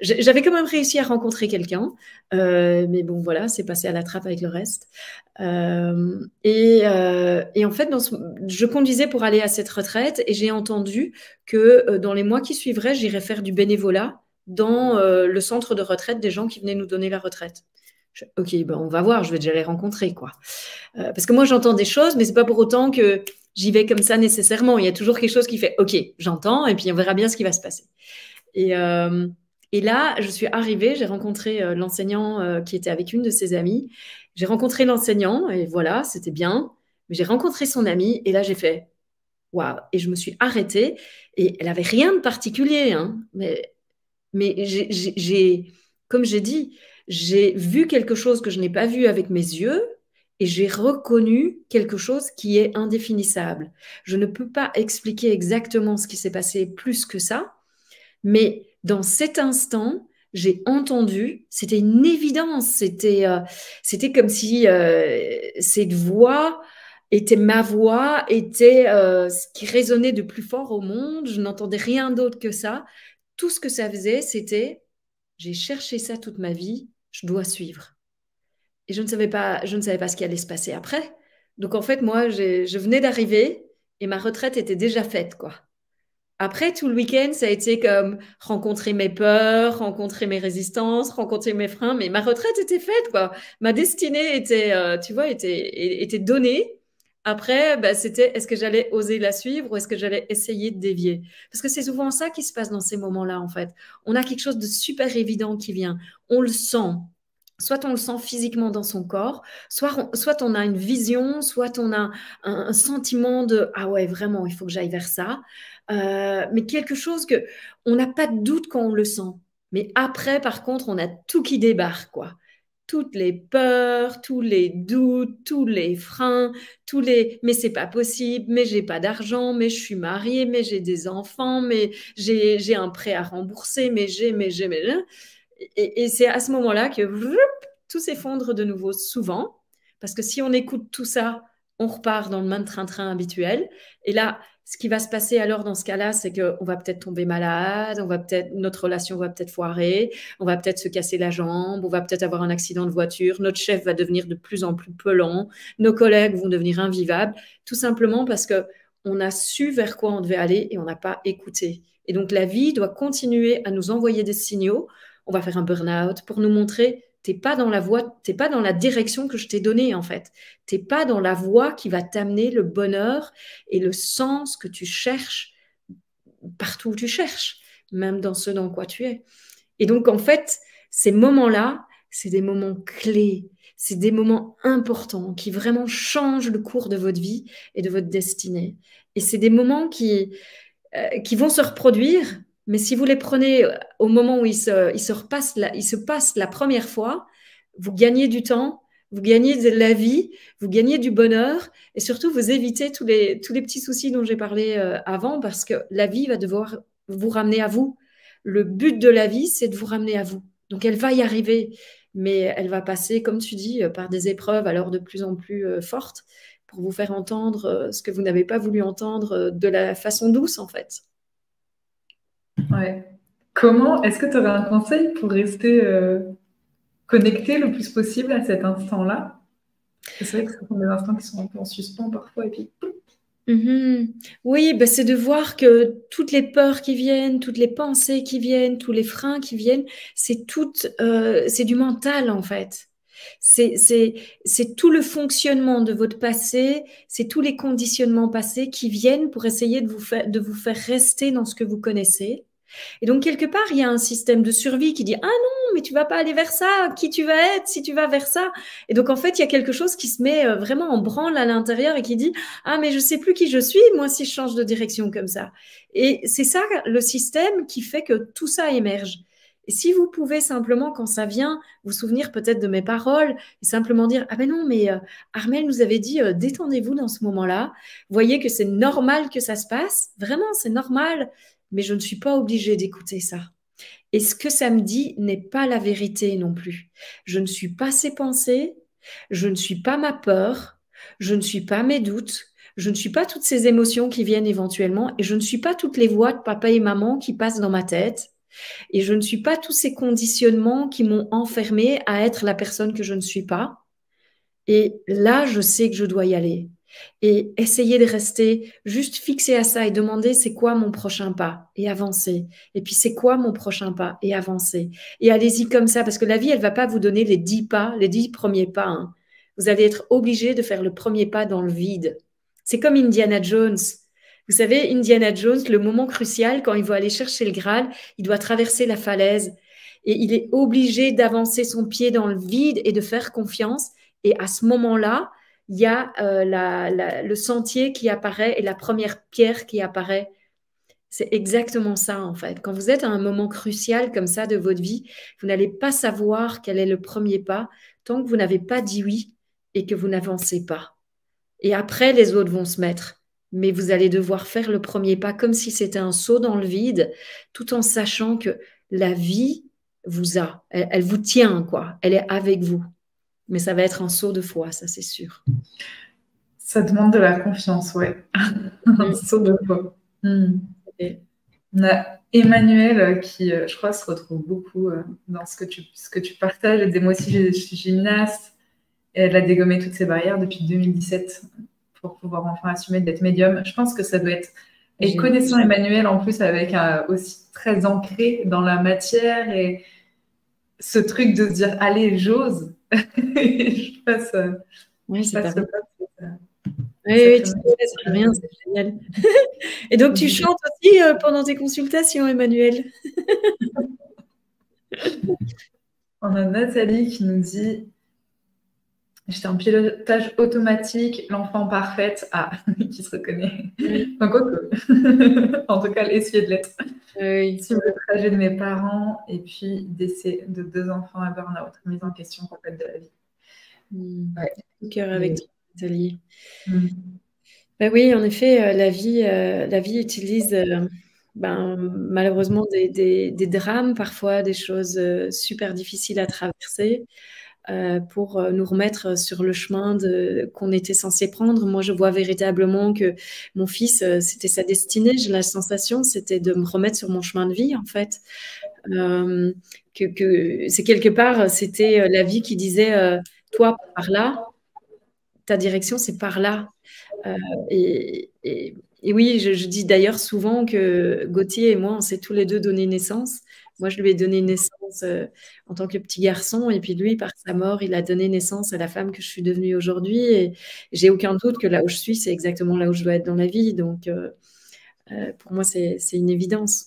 J'avais quand même réussi à rencontrer quelqu'un, mais bon voilà, c'est passé à la trappe avec le reste. Et en fait, je conduisais pour aller à cette retraite et j'ai entendu que dans les mois qui suivraient, j'irais faire du bénévolat dans le centre de retraite des gens qui venaient nous donner la retraite. Ok, ben on va voir, je vais déjà les rencontrer, quoi. Parce que moi, j'entends des choses, mais c'est pas pour autant que j'y vais comme ça nécessairement. Il y a toujours quelque chose qui fait, ok, j'entends, et puis on verra bien ce qui va se passer. Et là, je suis arrivée, j'ai rencontré l'enseignant qui était avec une de ses amies. J'ai rencontré l'enseignant, et voilà, c'était bien. Mais j'ai rencontré son amie, et là, j'ai fait, waouh. Et je me suis arrêtée, et elle avait rien de particulier, hein, mais comme j'ai dit, j'ai vu quelque chose que je n'ai pas vu avec mes yeux et j'ai reconnu quelque chose qui est indéfinissable. Je ne peux pas expliquer exactement ce qui s'est passé plus que ça, mais dans cet instant, j'ai entendu, c'était une évidence, c'était comme si cette voix était ma voix, était ce qui résonnait de plus fort au monde. Je n'entendais rien d'autre que ça. Tout ce que ça faisait, c'était, j'ai cherché ça toute ma vie, je dois suivre. Et je ne savais pas ce qui allait se passer après. Donc en fait, moi, je venais d'arriver et ma retraite était déjà faite, quoi. Après, tout le week-end, ça a été comme rencontrer mes peurs, rencontrer mes résistances, rencontrer mes freins, mais ma retraite était faite, quoi. Ma destinée était, tu vois, était donnée. Après, bah, c'était est-ce que j'allais oser la suivre ou est-ce que j'allais essayer de dévier? Parce que c'est souvent ça qui se passe dans ces moments-là, en fait. On a quelque chose de super évident qui vient. On le sent. Soit on le sent physiquement dans son corps, soit on a une vision, soit on a un sentiment de ah ouais, vraiment, il faut que j'aille vers ça. Mais quelque chose que on n'a pas de doute quand on le sent. Mais après, par contre, on a tout qui débarque, quoi. Toutes les peurs, tous les doutes, tous les freins, tous les mais c'est pas possible, mais j'ai pas d'argent, mais je suis mariée, mais j'ai des enfants, mais j'ai un prêt à rembourser, mais et c'est à ce moment-là que tout s'effondre de nouveau souvent, parce que si on écoute tout ça, on repart dans le même train-train habituel. Et là, ce qui va se passer alors dans ce cas-là, c'est qu'on va peut-être tomber malade, notre relation va peut-être foirer, on va peut-être se casser la jambe, on va peut-être avoir un accident de voiture, notre chef va devenir de plus en plus pelant, nos collègues vont devenir invivables, tout simplement parce que on a su vers quoi on devait aller et on n'a pas écouté. Et donc la vie doit continuer à nous envoyer des signaux. On va faire un burn-out pour nous montrer t'es pas dans la voie, t'es pas dans la direction que je t'ai donnée en fait. T'es pas dans la voie qui va t'amener le bonheur et le sens que tu cherches partout où tu cherches, même dans ce dans quoi tu es. Et donc en fait, ces moments-là, c'est des moments clés, c'est des moments importants qui vraiment changent le cours de votre vie et de votre destinée. Et c'est des moments qui vont se reproduire, mais si vous les prenez au moment où ils se passent la première fois, vous gagnez du temps, vous gagnez de la vie, vous gagnez du bonheur, et surtout vous évitez tous les petits soucis dont j'ai parlé avant, parce que la vie va devoir vous ramener à vous. Le but de la vie, c'est de vous ramener à vous. Donc elle va y arriver, mais elle va passer, comme tu dis, par des épreuves alors de plus en plus fortes pour vous faire entendre ce que vous n'avez pas voulu entendre de la façon douce, en fait.
Ouais. Comment est-ce que tu aurais un conseil pour rester connecté le plus possible à cet instant-là? C'est vrai que ce sont des instants qui sont un peu en suspens parfois, et puis
Mhm. Oui, ben c'est de voir que toutes les peurs qui viennent, toutes les pensées qui viennent, tous les freins qui viennent, c'est du mental en fait. C'est, c'est, c'est tout le fonctionnement de votre passé, c'est tous les conditionnements passés qui viennent pour essayer de vous faire rester dans ce que vous connaissez. Et donc, quelque part, il y a un système de survie qui dit, ah non, mais tu vas pas aller vers ça. Qui tu vas être si tu vas vers ça? Et donc, en fait, il y a quelque chose qui se met vraiment en branle à l'intérieur et qui dit, ah, mais je sais plus qui je suis, moi, si je change de direction comme ça. Et c'est ça, le système qui fait que tout ça émerge. Et si vous pouvez simplement, quand ça vient, vous souvenir peut-être de mes paroles et simplement dire, ah ben non, mais Armelle nous avait dit, détendez-vous dans ce moment-là. Voyez que c'est normal que ça se passe. Vraiment, c'est normal, mais je ne suis pas obligée d'écouter ça. Et ce que ça me dit n'est pas la vérité non plus. Je ne suis pas ses pensées, je ne suis pas ma peur, je ne suis pas mes doutes, je ne suis pas toutes ces émotions qui viennent éventuellement, et je ne suis pas toutes les voix de papa et maman qui passent dans ma tête, et je ne suis pas tous ces conditionnements qui m'ont enfermée à être la personne que je ne suis pas. Et là, je sais que je dois y aller. Et essayer de rester juste fixé à ça et demander c'est quoi mon prochain pas et avancer. Et puis c'est quoi mon prochain pas et avancer. Et allez-y comme ça parce que la vie, elle va pas vous donner les 10 pas, les 10 premiers pas, hein. Vous allez être obligé de faire le premier pas dans le vide. C'est comme Indiana Jones. Vous savez, Indiana Jones, le moment crucial, quand il va aller chercher le Graal, il doit traverser la falaise et il est obligé d'avancer son pied dans le vide et de faire confiance. Et à ce moment-là, il y a le sentier qui apparaît et la première pierre qui apparaît. C'est exactement ça, en fait. Quand vous êtes à un moment crucial comme ça de votre vie, vous n'allez pas savoir quel est le premier pas tant que vous n'avez pas dit oui et que vous n'avancez pas. Et après, les autres vont se mettre. Mais vous allez devoir faire le premier pas comme si c'était un saut dans le vide, tout en sachant que la vie vous a. Elle vous tient, quoi. Elle est avec vous. Mais ça va être un saut de foi, ça c'est sûr.
Ça demande de la confiance, ouais. Un saut de foi. On a Emmanuel qui, je crois, se retrouve beaucoup dans ce que tu partages. Elle dit, moi aussi, je suis gymnaste. Et elle a dégommé toutes ses barrières depuis 2017 pour pouvoir enfin assumer d'être médium. Je pense que ça doit être... Et connaissant Emmanuel, en plus, avec aussi très ancré dans la matière et ce truc de se dire, allez, j'ose. Je passe...
Oui, c'est pas
le
pas. Oui, tu sais, c'est rien, c'est génial. Et donc, tu chantes aussi pendant tes consultations, Emmanuel?
On a Nathalie qui nous dit j'étais en pilotage automatique, l'enfant parfaite. Ah, qui se reconnaît. Enfin, quoi que. En tout cas, essayer de l'être.
Oui.
Sur le trajet de mes parents et puis décès de 2 enfants à burn-out, mise en question complète de la vie.
Ouais. Au cœur avec toi, Nathalie.
Bah
oui, en effet, la vie utilise malheureusement des drames, parfois des choses super difficiles à traverser pour nous remettre sur le chemin qu'on était censé prendre. Moi, je vois véritablement que mon fils, c'était sa destinée. J'ai la sensation, c'était de me remettre sur mon chemin de vie, en fait. Que c'est quelque part, c'était la vie qui disait toi, par là, ta direction, c'est par là. Et oui, je dis d'ailleurs souvent que Gauthier et moi, on s'est tous les deux donné naissance. Moi, je lui ai donné naissance en tant que petit garçon, et puis lui, par sa mort, il a donné naissance à la femme que je suis devenue aujourd'hui. Et j'ai aucun doute que là où je suis, c'est exactement là où je dois être dans la vie. Donc, pour moi, c'est une évidence.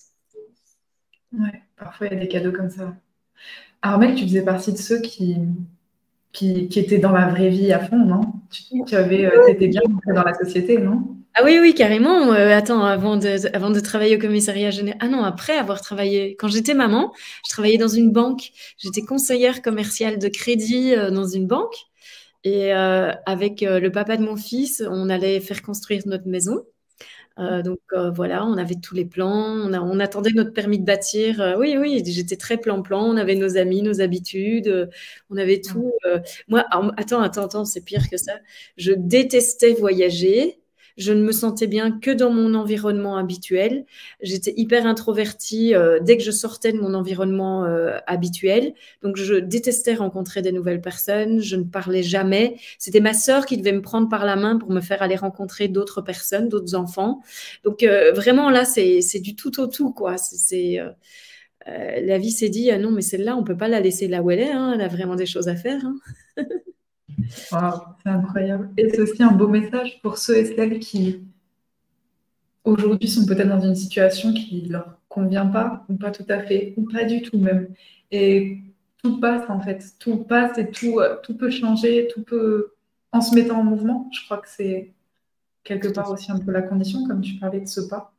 Ouais, parfois il y a des cadeaux comme ça. Armel, tu faisais partie de ceux qui étaient dans la vraie vie à fond, non? Tu étais bien dans la société, non?
Ah oui, carrément. Attends, avant de travailler au commissariat général. Ah non, après avoir travaillé. Quand j'étais maman, je travaillais dans une banque. J'étais conseillère commerciale de crédit dans une banque. Et avec le papa de mon fils, on allait faire construire notre maison. Donc voilà, on avait tous les plans, on attendait notre permis de bâtir. Oui, j'étais très plan-plan, on avait nos amis, nos habitudes, on avait tout. Moi, attends, c'est pire que ça. Je détestais voyager. Je ne me sentais bien que dans mon environnement habituel. J'étais hyper introvertie dès que je sortais de mon environnement habituel. Donc, je détestais rencontrer des nouvelles personnes. Je ne parlais jamais. C'était ma sœur qui devait me prendre par la main pour me faire aller rencontrer d'autres personnes, d'autres enfants. Donc, vraiment, là, c'est du tout au tout, quoi. La vie s'est dit, non, mais celle-là, on ne peut pas la laisser là où elle est. Hein. Elle a vraiment des choses à faire. Hein.
Wow, c'est incroyable. Et c'est aussi un beau message pour ceux et celles qui, aujourd'hui, sont peut-être dans une situation qui ne leur convient pas, ou pas tout à fait, ou pas du tout même. Et tout passe, en fait. Tout passe et tout peut changer, tout peut... En se mettant en mouvement, je crois que c'est quelque part aussi un peu la condition, comme tu parlais de ce pas.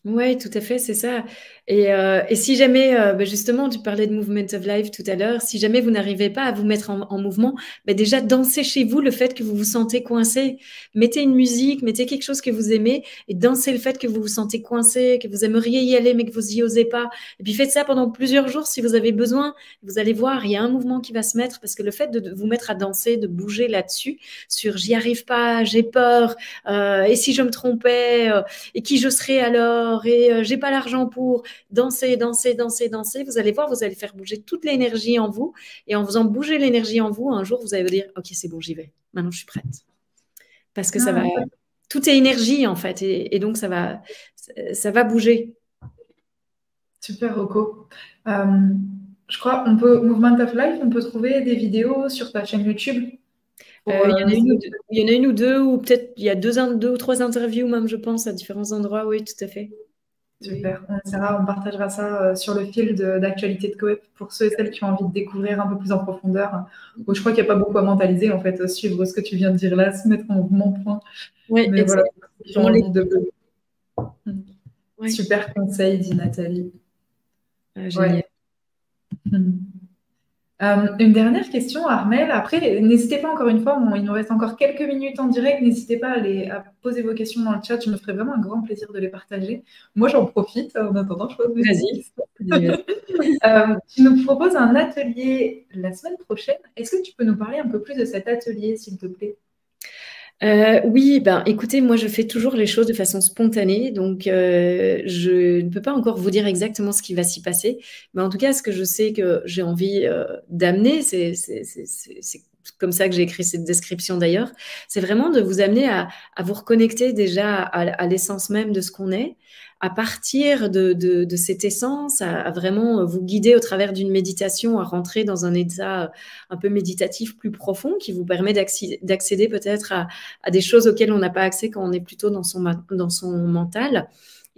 Oui, tout à fait, c'est ça. Et si jamais, justement, tu parlais de Movement of Life tout à l'heure, si jamais vous n'arrivez pas à vous mettre en mouvement, déjà dansez chez vous le fait que vous vous sentez coincé. Mettez une musique, mettez quelque chose que vous aimez et dansez le fait que vous vous sentez coincé, que vous aimeriez y aller mais que vous y osez pas. Et puis faites ça pendant plusieurs jours si vous avez besoin. Vous allez voir, il y a un mouvement qui va se mettre parce que le fait de vous mettre à danser, de bouger là-dessus, sur j'y arrive pas, j'ai peur, et si je me trompais, et qui je serais alors, et j'ai pas l'argent pour danser. Vous allez voir, vous allez faire bouger toute l'énergie en vous. Et en faisant bouger l'énergie en vous, un jour, vous allez vous dire, OK, c'est bon, j'y vais. Maintenant, je suis prête. Parce que ça va... Tout est énergie, en fait. Et donc, ça va bouger.
Super, Rocco. Je crois, Movement of Life, on peut trouver des vidéos sur ta chaîne YouTube.
Il y en a une ou deux, ou peut-être il y a deux ou trois interviews même, je pense, à différents endroits. Oui, tout à fait.
Super, on partagera ça sur le fil d'actualité de Coep pour ceux et celles qui ont envie de découvrir un peu plus en profondeur. Où je crois qu'il n'y a pas beaucoup à mentaliser, en fait, suivre ce que tu viens de dire là, se mettre en mouvement, point.
Oui,
mais voilà, qui ont envie de...
Ouais.
Super conseil, dit Nathalie.
Génial.
Ouais. Une dernière question, Armel. Après, n'hésitez pas, encore une fois, il nous reste encore quelques minutes en direct. N'hésitez pas à poser vos questions dans le chat. Je me ferai vraiment un grand plaisir de les partager. Moi, j'en profite en attendant, je pose mes
Vas-y.
questions. Tu nous proposes un atelier la semaine prochaine. Est-ce que tu peux nous parler un peu plus de cet atelier, s'il te plaît?
Oui, ben, écoutez, moi, je fais toujours les choses de façon spontanée, donc je ne peux pas encore vous dire exactement ce qui va s'y passer, mais en tout cas, ce que je sais que j'ai envie d'amener, c'est comme ça que j'ai écrit cette description d'ailleurs, c'est vraiment de vous amener à vous reconnecter déjà à l'essence même de ce qu'on est, à partir de cette essence, à vraiment vous guider au travers d'une méditation, à rentrer dans un état un peu méditatif plus profond qui vous permet d'accéder peut-être à des choses auxquelles on n'a pas accès quand on est plutôt dans son mental.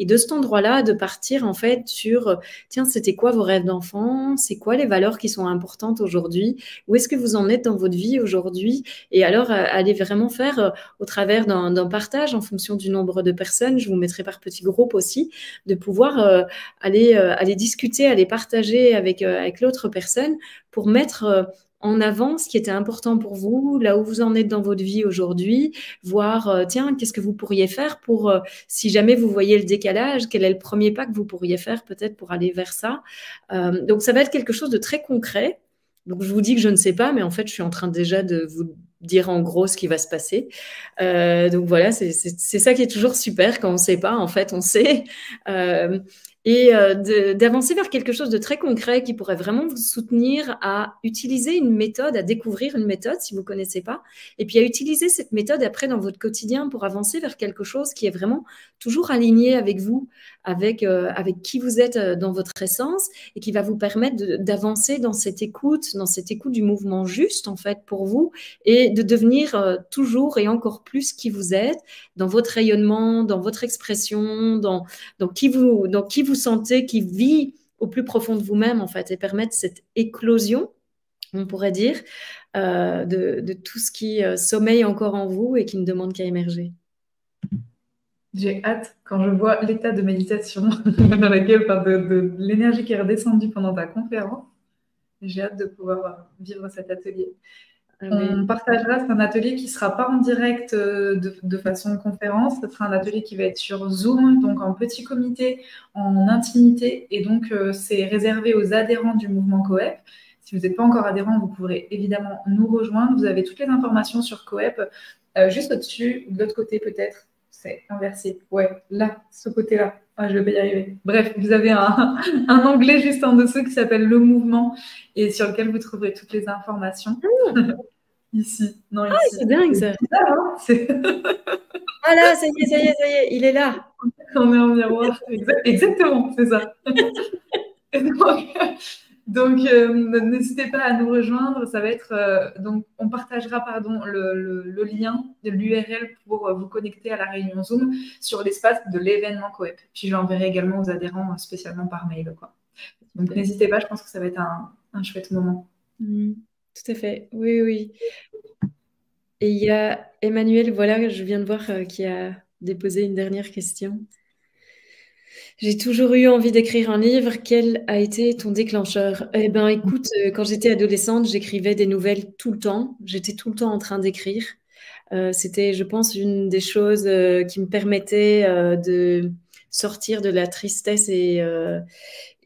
Et de cet endroit-là, de partir en fait sur, tiens, c'était quoi vos rêves d'enfant? C'est quoi les valeurs qui sont importantes aujourd'hui? Où est-ce que vous en êtes dans votre vie aujourd'hui? Et alors, allez vraiment faire au travers d'un partage en fonction du nombre de personnes, je vous mettrai par petits groupes aussi, de pouvoir aller discuter, aller partager avec l'autre personne pour mettre en avant ce qui était important pour vous, là où vous en êtes dans votre vie aujourd'hui, voir, tiens, qu'est-ce que vous pourriez faire pour, si jamais vous voyez le décalage, quel est le premier pas que vous pourriez faire peut-être pour aller vers ça. Donc, ça va être quelque chose de très concret. Donc, je vous dis que je ne sais pas, mais en fait, je suis en train déjà de vous dire en gros ce qui va se passer. Donc, voilà, c'est ça qui est toujours super quand on ne sait pas. En fait, on sait. Et d'avancer vers quelque chose de très concret qui pourrait vraiment vous soutenir à utiliser une méthode, à découvrir une méthode si vous ne connaissez pas, et puis à utiliser cette méthode après dans votre quotidien pour avancer vers quelque chose qui est vraiment toujours aligné avec vous, avec qui vous êtes dans votre essence, et qui va vous permettre d'avancer dans cette écoute du mouvement juste en fait pour vous, et de devenir toujours et encore plus qui vous êtes, dans votre rayonnement, dans votre expression, dans qui vous sentez, qui vit au plus profond de vous-même, en fait, et permettre cette éclosion, on pourrait dire, de tout ce qui sommeille encore en vous et qui ne demande qu'à émerger.
J'ai hâte quand je vois l'état de méditation dans laquelle, enfin, de l'énergie qui est redescendue pendant ta conférence. J'ai hâte de pouvoir vivre cet atelier. On partagera, c'est un atelier qui ne sera pas en direct de façon conférence, ce sera un atelier qui va être sur Zoom, donc en petit comité, en intimité, et donc c'est réservé aux adhérents du mouvement COEP. Si vous n'êtes pas encore adhérent, vous pourrez évidemment nous rejoindre. Vous avez toutes les informations sur COEP, juste au-dessus, de l'autre côté peut-être, c'est inversé. Ouais, là, ce côté-là. Ah, je vais pas y arriver. Bref, vous avez un onglet juste en dessous qui s'appelle Le Mouvement et sur lequel vous trouverez toutes les informations. Ici. Non, ici.
Ah, c'est dingue ça. Voilà, ça y est, il est là.
On est en miroir. Exactement, c'est ça. Donc, n'hésitez pas à nous rejoindre. Ça va être donc on partagera le lien de l'URL pour vous connecter à la réunion Zoom sur l'espace de l'événement COEP. Puis je l'enverrai également aux adhérents spécialement par mail, quoi. Donc n'hésitez pas. Je pense que ça va être un chouette moment.
Tout à fait. Oui, oui. Et il y a Emmanuel, voilà, je viens de voir qui a déposé une dernière question. J'ai toujours eu envie d'écrire un livre. Quel a été ton déclencheur? Eh bien, écoute, quand j'étais adolescente, j'écrivais des nouvelles tout le temps. J'étais tout le temps en train d'écrire. C'était, je pense, une des choses qui me permettait de sortir de la tristesse et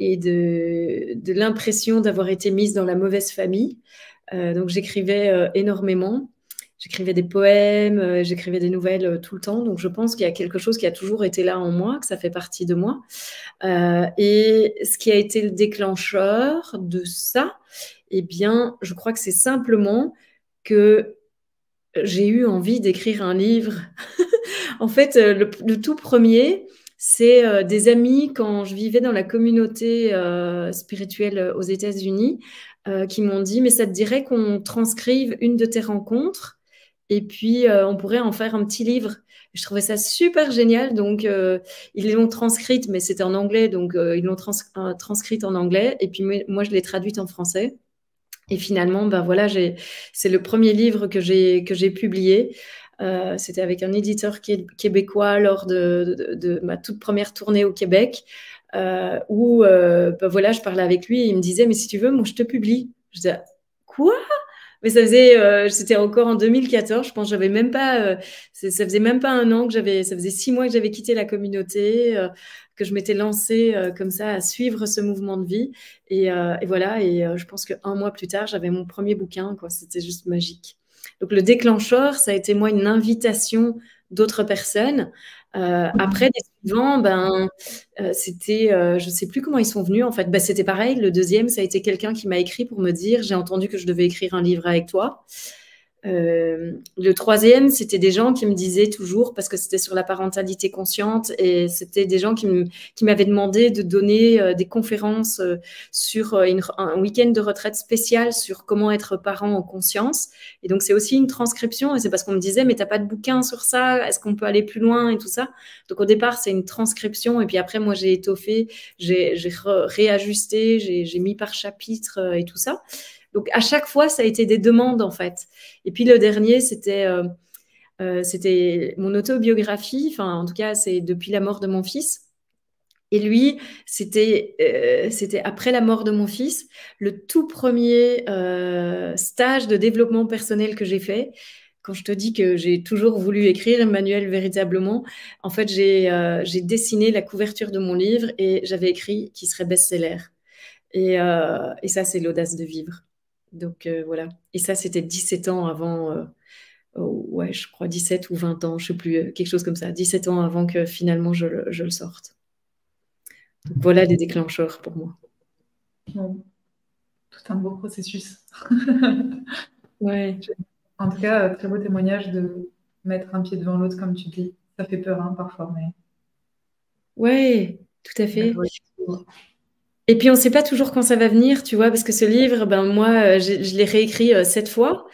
de l'impression d'avoir été mise dans la mauvaise famille. Donc, j'écrivais énormément. J'écrivais des poèmes, j'écrivais des nouvelles tout le temps. Donc, je pense qu'il y a quelque chose qui a toujours été là en moi, que ça fait partie de moi. Et ce qui a été le déclencheur de ça, eh bien, je crois que c'est simplement que j'ai eu envie d'écrire un livre. En fait, le tout premier, c'est des amis quand je vivais dans la communauté spirituelle aux États-Unis qui m'ont dit, mais ça te dirait qu'on transcrive une de tes rencontres et puis on pourrait en faire un petit livre. Je trouvais ça super génial, donc ils l'ont transcrite, mais c'était en anglais, donc ils l'ont transcrite en anglais, et puis moi je l'ai traduite en français. Et finalement, ben voilà, c'est le premier livre que j'ai publié. C'était avec un éditeur québécois lors de ma toute première tournée au Québec, où ben voilà, je parlais avec lui et il me disait, mais si tu veux, moi je te publie. Je disais, quoi? Mais ça faisait, c'était encore en 2014, je pense, j'avais même pas, ça faisait même pas un an ça faisait 6 mois que j'avais quitté la communauté, que je m'étais lancée comme ça à suivre ce mouvement de vie. Et voilà, je pense qu'un mois plus tard, j'avais mon premier bouquin, quoi. C'était juste magique. Donc le déclencheur, ça a été moi une invitation d'autres personnes. Après, les suivants, c'était, je sais plus comment ils sont venus en fait. C'était pareil. Le deuxième, ça a été quelqu'un qui m'a écrit pour me dire, j'ai entendu que je devais écrire un livre avec toi. Le troisième, c'était des gens qui me disaient toujours, parce que c'était sur la parentalité consciente, et c'était des gens qui m'avaient demandé de donner des conférences sur un week-end de retraite spécial sur comment être parent en conscience. Et donc, c'est aussi une transcription, et c'est parce qu'on me disait, mais t'as pas de bouquin sur ça, est-ce qu'on peut aller plus loin et tout ça. Donc, au départ, c'est une transcription, et puis après, moi, j'ai étoffé, j'ai réajusté, j'ai mis par chapitre et tout ça. Donc, à chaque fois, ça a été des demandes, en fait. Et puis, le dernier, c'était mon autobiographie. Enfin, en tout cas, c'est depuis la mort de mon fils. Et lui, c'était après la mort de mon fils, le tout premier stage de développement personnel que j'ai fait. Quand je te dis que j'ai toujours voulu écrire Emmanuel véritablement, en fait, j'ai dessiné la couverture de mon livre et j'avais écrit qu'il serait best-seller. Et ça, c'est l'audace de vivre. Donc voilà. Et ça, c'était 17 ans avant, ouais, je crois 17 ou 20 ans, je sais plus, quelque chose comme ça. 17 ans avant que finalement je le sorte. Donc voilà les déclencheurs pour moi.
Bon, tout un beau processus.
Ouais,
En tout cas, très beau témoignage de mettre un pied devant l'autre, comme tu dis. Ça fait peur, hein, parfois, mais
ouais, tout à
il
fait.
faut y aller.
Et puis on ne sait pas toujours quand ça va venir, tu vois, parce que ce livre, moi, je l'ai réécrit 7 fois.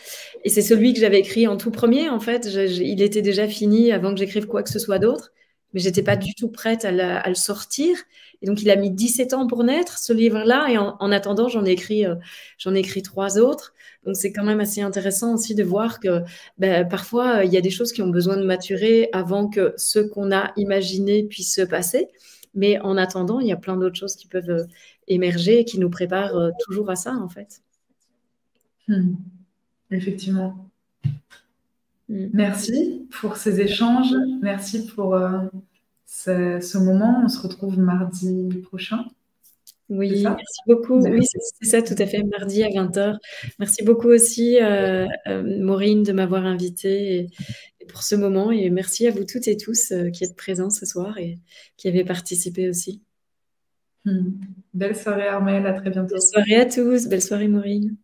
Et c'est celui que j'avais écrit en tout premier, en fait. Il était déjà fini avant que j'écrive quoi que ce soit d'autre. Mais j'étais pas du tout prête à le sortir. Et donc, il a mis 17 ans pour naître, ce livre-là. Et en attendant, j'en ai écrit 3 autres. Donc, c'est quand même assez intéressant aussi de voir que parfois, il y a des choses qui ont besoin de maturer avant que ce qu'on a imaginé puisse se passer. Mais en attendant, il y a plein d'autres choses qui peuvent émerger et qui nous préparent toujours à ça, en fait.
Effectivement.
Mm.
Merci pour ces échanges. Merci pour ce moment. On se retrouve mardi prochain. C'est
Oui,
ça?
merci beaucoup. Oui, c'est ça, tout à fait, mardi à 20h. Merci beaucoup aussi, Maureen, de m'avoir invitée et pour ce moment. Et merci à vous toutes et tous qui êtes présents ce soir et qui avez participé aussi.
Belle soirée, Armelle. À très
Belle
bientôt.
soirée à tous. Belle soirée, Maureen.